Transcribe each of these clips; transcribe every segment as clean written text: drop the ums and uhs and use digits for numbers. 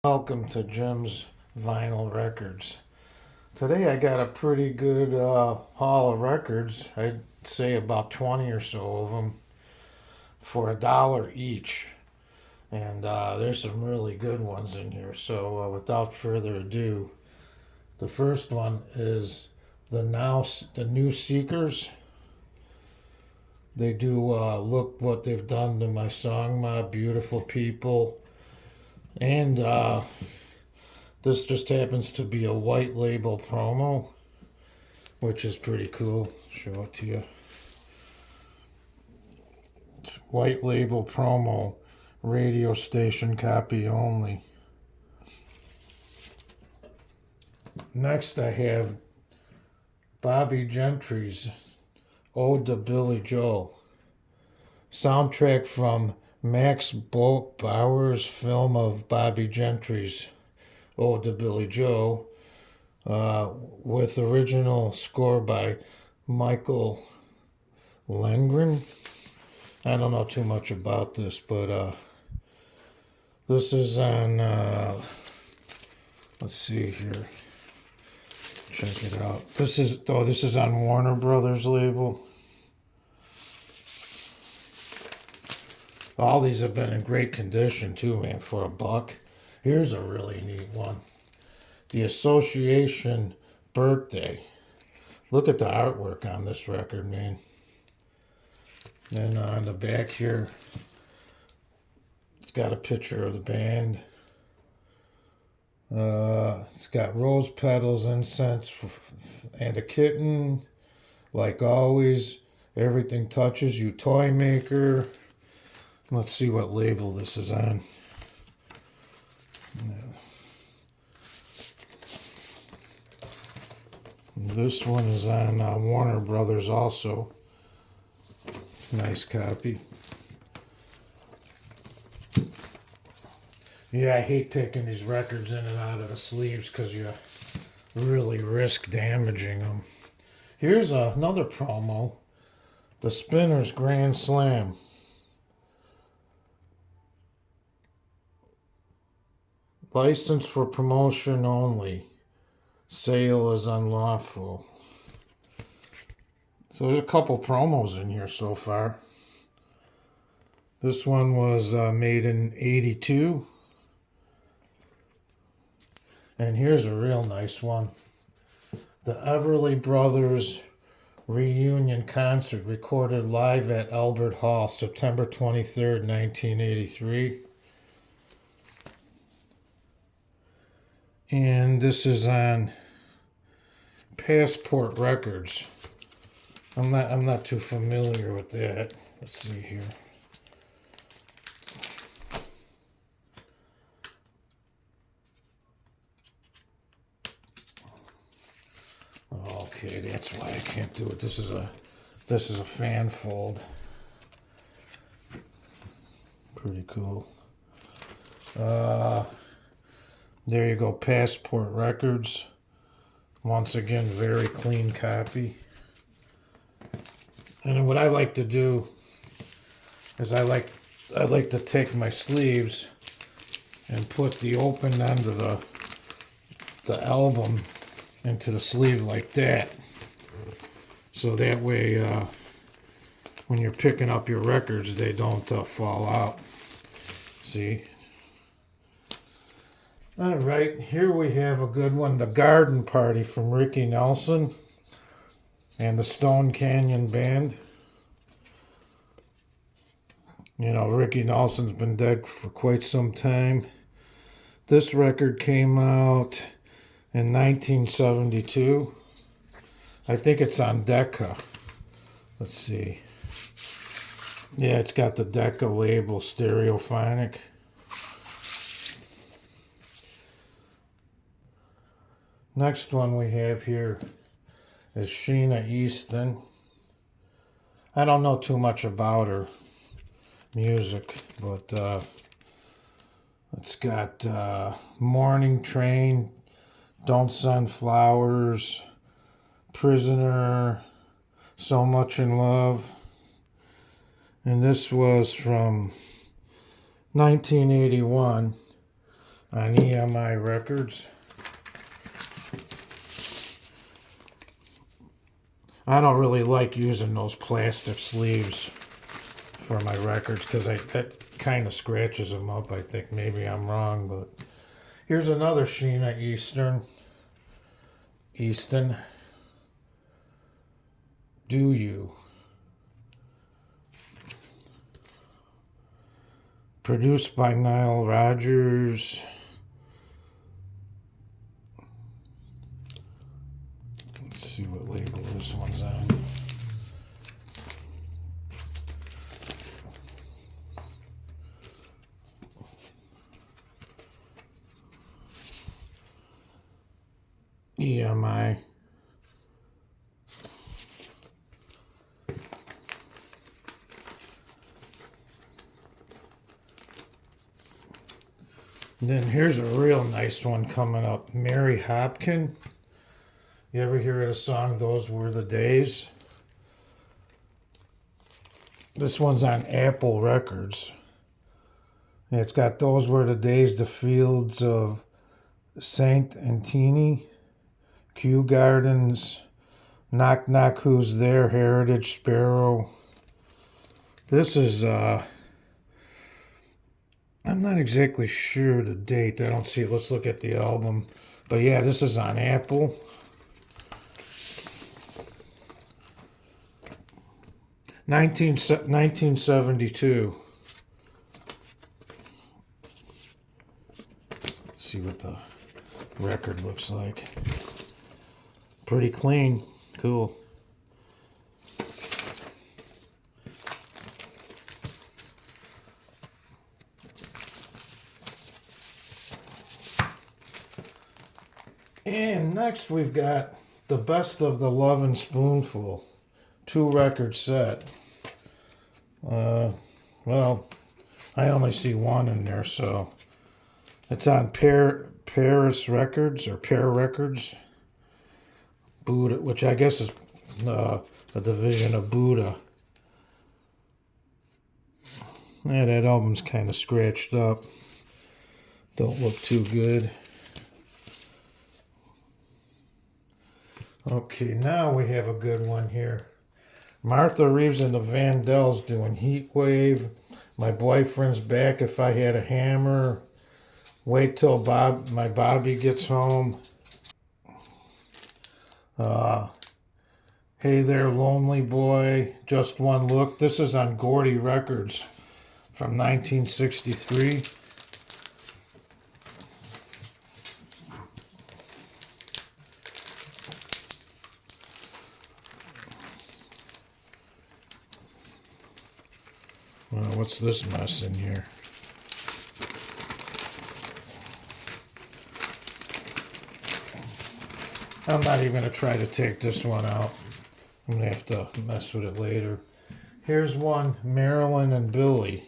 Welcome to Jim's Vinyl Records. Today I got a pretty good haul of records. I'd say about 20 or so of them for $1 each. And there's some really good ones in here. So without further ado, the first one is the New Seekers. They do Look What They've Done to My Song, My Beautiful People. And this just happens to be a white label promo, which is pretty cool. Show it to you. It's white label promo, radio station copy only. Next, I have Bobbie Gentry's Ode to Billy Joe, soundtrack from Max Bauer's film of Bobbie Gentry's Ode to Billy Joe, with original score by Michael Lengren. I don't know too much about this, but this is on, let's see here, check it out. This is on Warner Brothers label. All these have been in great condition too, man, for $1. Here's a really neat one. The Association Birthday. Look at the artwork on this record, man. Then on the back here, it's got a picture of the band. It's got rose petals, incense, and a kitten. Like always, everything touches you, toy maker. Let's see what label this is on. This one is on Warner Brothers also. Nice copy. Yeah, I hate taking these records in and out of the sleeves because you really risk damaging them. Here's another promo. The Spinners Grand Slam. License for promotion only. Sale is unlawful. So there's a couple promos in here so far. This one was made in '82. And here's a real nice one. The Everly Brothers reunion concert recorded live at Albert Hall, September 23rd, 1983. And this is on Passport Records. I'm not too familiar with that. Let's see here. Okay, that's why I can't do it. This is a fan fold. Pretty cool. There you go, Passport Records. Once again, very clean copy. And what I like to do is I like to take my sleeves and put the open end of the album into the sleeve like that. So that way, when you're picking up your records, they don't fall out. See? All right, here we have a good one. The Garden Party from Ricky Nelson and the Stone Canyon Band. You know, Ricky Nelson's been dead for quite some time. This record came out in 1972. I think it's on Decca. Let's see. Yeah, it's got the Decca label, Stereophonic. Next one we have here is Sheena Easton. I don't know too much about her music, but it's got Morning Train, Don't Send Flowers, Prisoner, So Much in Love. And this was from 1981. on EMI Records. I don't really like using those plastic sleeves for my records because that kind of scratches them up. I think maybe I'm wrong, but here's another Sheena Easton. Do You. Produced by Nile Rodgers. Let's see what label this one's on. EMI. And then here's a real nice one coming up. Mary Hopkin. You ever hear of the song Those Were the Days? This one's on Apple Records. And it's got Those Were the Days, The Fields of Saint Antony, Kew Gardens, Knock Knock Who's There, Heritage Sparrow. This is, I'm not exactly sure the date. I don't see it. Let's look at the album. But yeah, this is on Apple. 1972. Let's see what the record looks like. Pretty clean. Cool. And next we've got the Best of the Lovin' Spoonful 2-record set. Well, I only see one in there, so it's on Paris Records or Pear Records. Buddha, which I guess is a division of Buddha. Yeah, that album's kind of scratched up. Don't look too good. Okay, now we have a good one here. Martha Reeves and the Vandells doing Heat Wave. My Boyfriend's Back If I Had a Hammer. Wait Till my Bobby Gets Home. Hey There Lonely Boy. Just One Look. This is on Gordy Records from 1963. Well, what's this mess in here? I'm not even going to try to take this one out. I'm going to have to mess with it later. Here's one, Marilyn and Billy.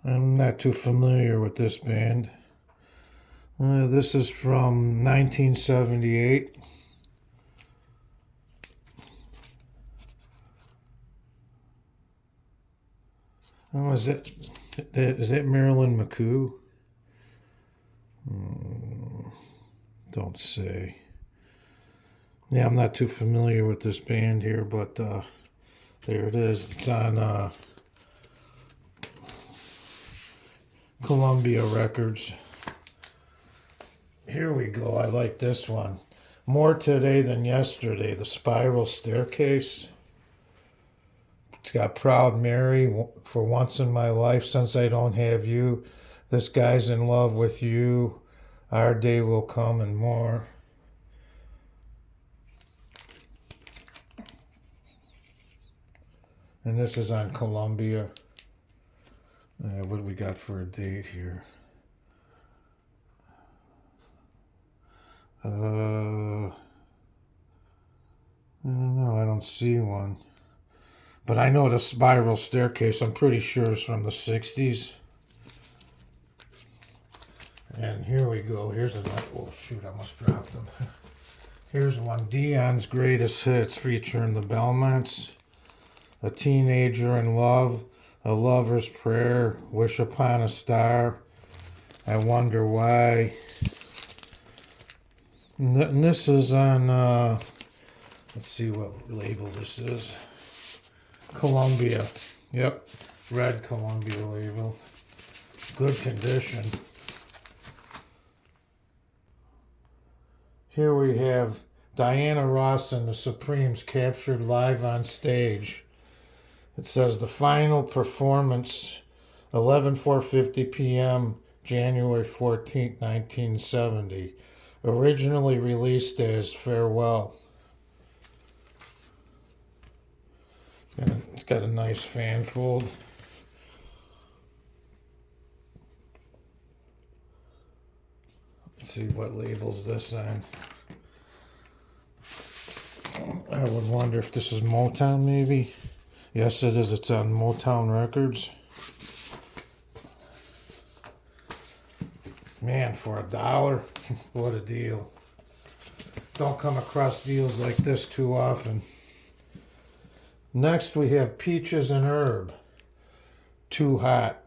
I'm not too familiar with this band. This is from 1978. Oh, is that Marilyn McCoo? Don't say. Yeah, I'm not too familiar with this band here, but there it is. It's on Columbia Records. Here we go. I like this one. More Today Than Yesterday, The Spiral Staircase. It's got Proud Mary, For Once in My Life, Since I Don't Have You, This Guy's in Love with You, Our Day Will Come, and more. And this is on Columbia. What do we got for a date here? I don't know. I don't see one. But I know the Spiral Staircase, I'm pretty sure is from the 60s. And here we go. Here's another. Oh, shoot, I almost dropped them. Here's one. Dion's Greatest Hits featuring the Belmonts. A Teenager in Love. A Lover's Prayer, Wish Upon a Star, I Wonder Why. And this is on, let's see what label this is. Columbia. Yep, red Columbia label. Good condition. Here we have Diana Ross and the Supremes captured live on stage. It says the final performance, 11:4:50 p.m., January 14th, 1970. Originally released as Farewell. It's got a nice fan fold. Let's see what labels this on. I would wonder if this is Motown, maybe. Yes, it is. It's on Motown Records. Man, for $1, what a deal. Don't come across deals like this too often. Next, we have Peaches and Herb. Too Hot.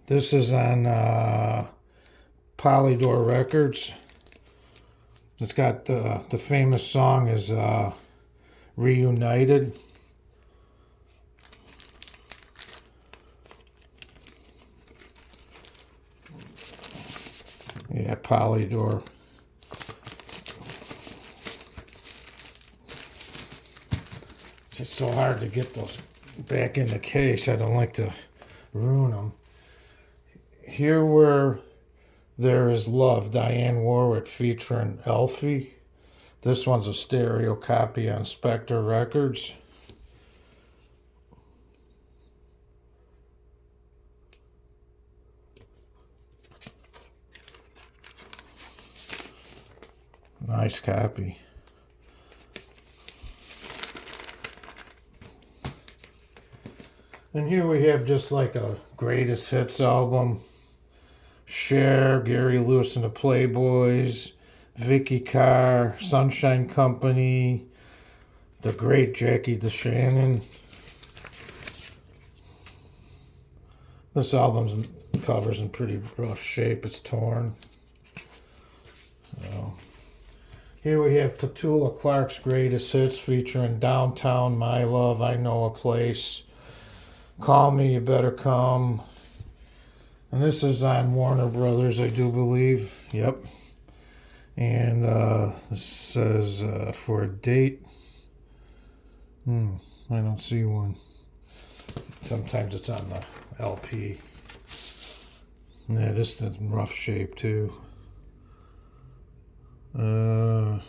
This is on Polydor Records. It's got the famous song is Reunited. Yeah, Polydor. It's just so hard to get those back in the case. I don't like to ruin them. Here Where There Is Love, Diane Warwick featuring Elfie. This one's a stereo copy on Spectre Records. Nice copy. And here we have just like a greatest hits album. Cher, Gary Lewis and the Playboys, Vicky Carr, Sunshine Company, the great Jackie DeShannon. This album's cover's in pretty rough shape. It's torn. So here we have Petula Clark's greatest hits featuring Downtown, My Love, I Know a Place, Call Me, You Better Come. And this is on Warner Brothers, I do believe. Yep. And this says for a date. I don't see one. Sometimes it's on the LP. Yeah, this is in rough shape too. I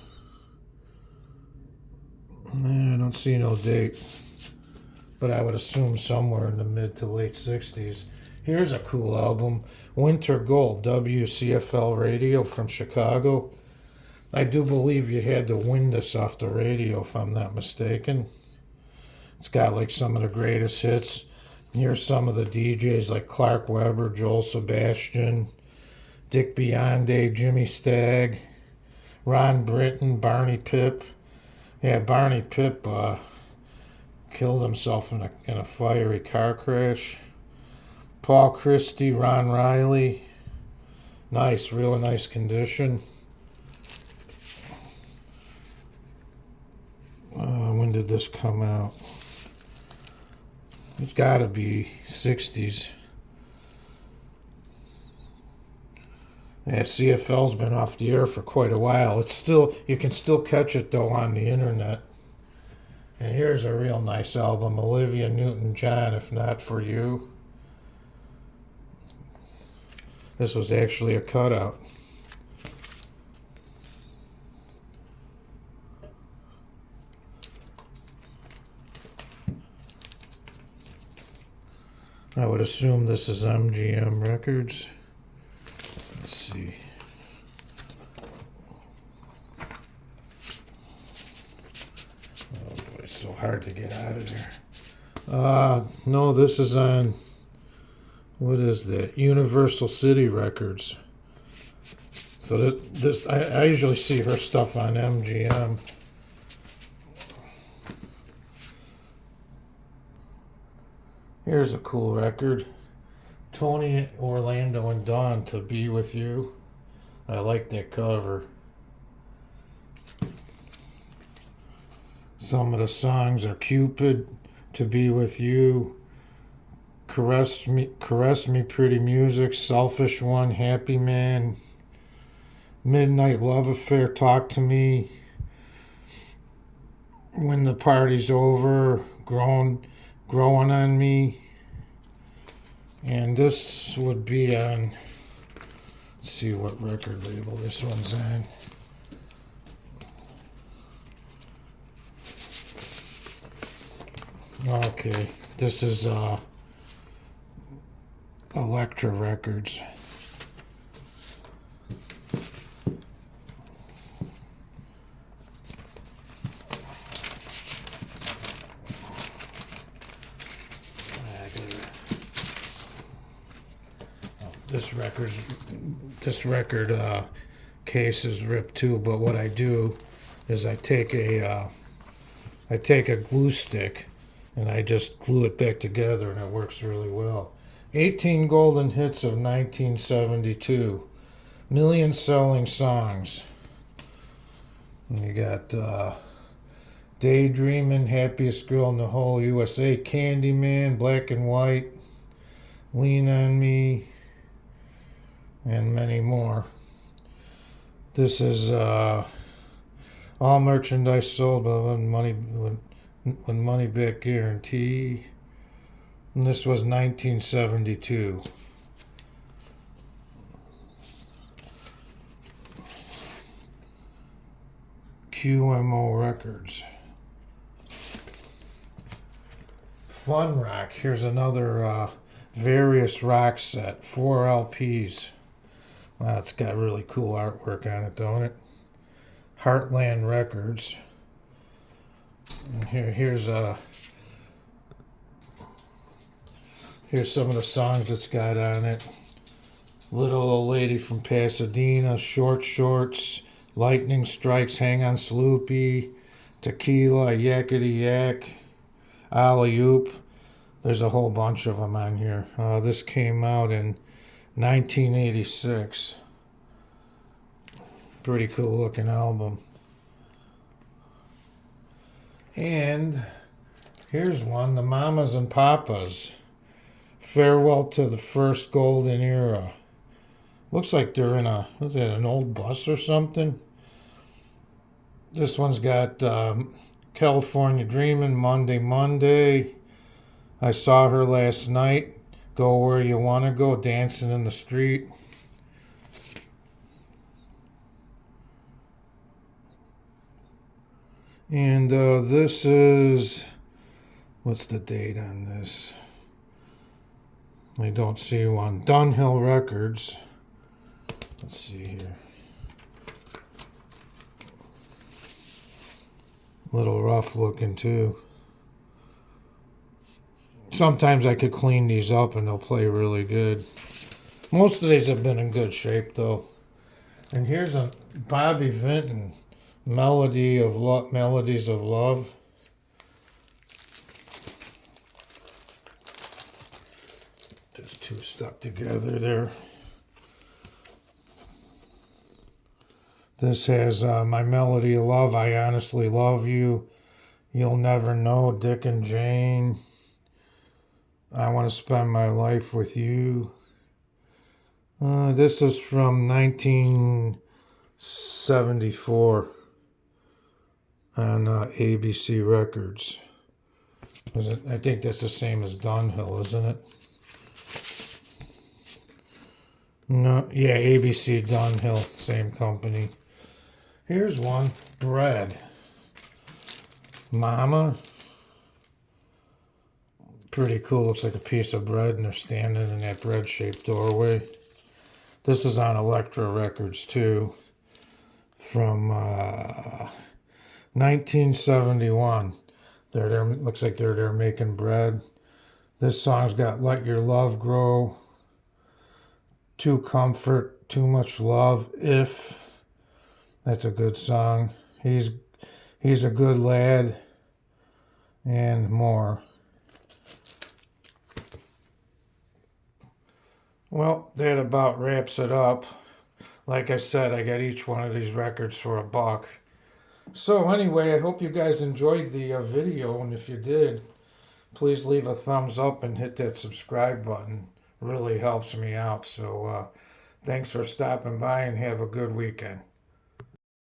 don't see no date. But I would assume somewhere in the mid to late 60s. Here's a cool album, Winter Gold, WCFL Radio from Chicago. I do believe you had to win this off the radio, if I'm not mistaken. It's got like some of the greatest hits. Here's some of the DJs like Clark Webber, Joel Sebastian, Dick Bionday, Jimmy Stagg, Ron Britton, Barney Pip. Yeah, Barney Pip killed himself in a fiery car crash. Paul Christie, Ron Riley. Nice, really nice condition. When did this come out? It's got to be 60s. Yeah, CFL's been off the air for quite a while. It's still, you can still catch it though on the internet. And here's a real nice album, Olivia Newton-John, If Not For You. This was actually a cutout. I would assume this is MGM Records. Let's see. Oh boy, it's so hard to get out of there. No, this is on, what is that? Universal City Records. So this I usually see her stuff on MGM. Here's a cool record. Tony Orlando and Dawn, To Be With You. I like that cover. Some of the songs are Cupid, To Be With You, Caress Me Pretty Music, Selfish One, Happy Man, Midnight Love Affair, Talk to Me, When the Party's Over, Growing on Me. And this would be on, let's see what record label this one's on. Okay, this is Elektra Records. This record case is ripped too. But what I do is I take a glue stick and I just glue it back together, and it works really well. 18 golden hits of 1972, million selling songs. And you got Daydreamin', Happiest Girl in the Whole USA, Candyman, Black and White, Lean on Me, and many more. This is all merchandise sold with money back guarantee. And this was 1972. QMO Records. Fun Rock. Here's another Various Rock set. 4 LPs. Wow, it's got really cool artwork on it, don't it? Heartland Records. And here's some of the songs it's got on it. Little Old Lady from Pasadena, Short Shorts, Lightning Strikes, Hang on Sloopy, Tequila, Yakety Yak, Alley Oop. There's a whole bunch of them on here. This came out in 1986. Pretty cool looking album. And here's one, the Mamas and Papas. Farewell to the First Golden Era. Looks like they're in an old bus or something? This one's got California Dreamin', Monday, Monday. I Saw Her Last Night. Go Where You Wanna Go, Dancing in the Street. And this is, what's the date on this? I don't see one. Dunhill Records. Let's see here. A little rough looking too. Sometimes I could clean these up and they'll play really good. Most of these have been in good shape though. And here's a Bobby Vinton, Melodies of Love. Just two stuck together there. This has My Melody of Love, I Honestly Love You, You'll Never Know, Dick and Jane, I Want to Spend My Life with You. This is from 1974 on ABC Records. I think that's the same as Dunhill, isn't it? No, yeah, ABC Dunhill, same company. Here's one, Bread. Mama. Pretty cool, looks like a piece of bread and they're standing in that bread-shaped doorway. This is on Elektra Records too, from 1971. They're there, looks like they're there making bread. This song's got Let Your Love Grow, Too Comfort, Too Much Love, If. That's a good song. He's a Good Lad, and more. Well, that about wraps it up. Like I said, I got each one of these records for $1. So anyway, I hope you guys enjoyed the video, and if you did, please leave a thumbs up and hit that subscribe button. Really helps me out. So thanks for stopping by and have a good weekend.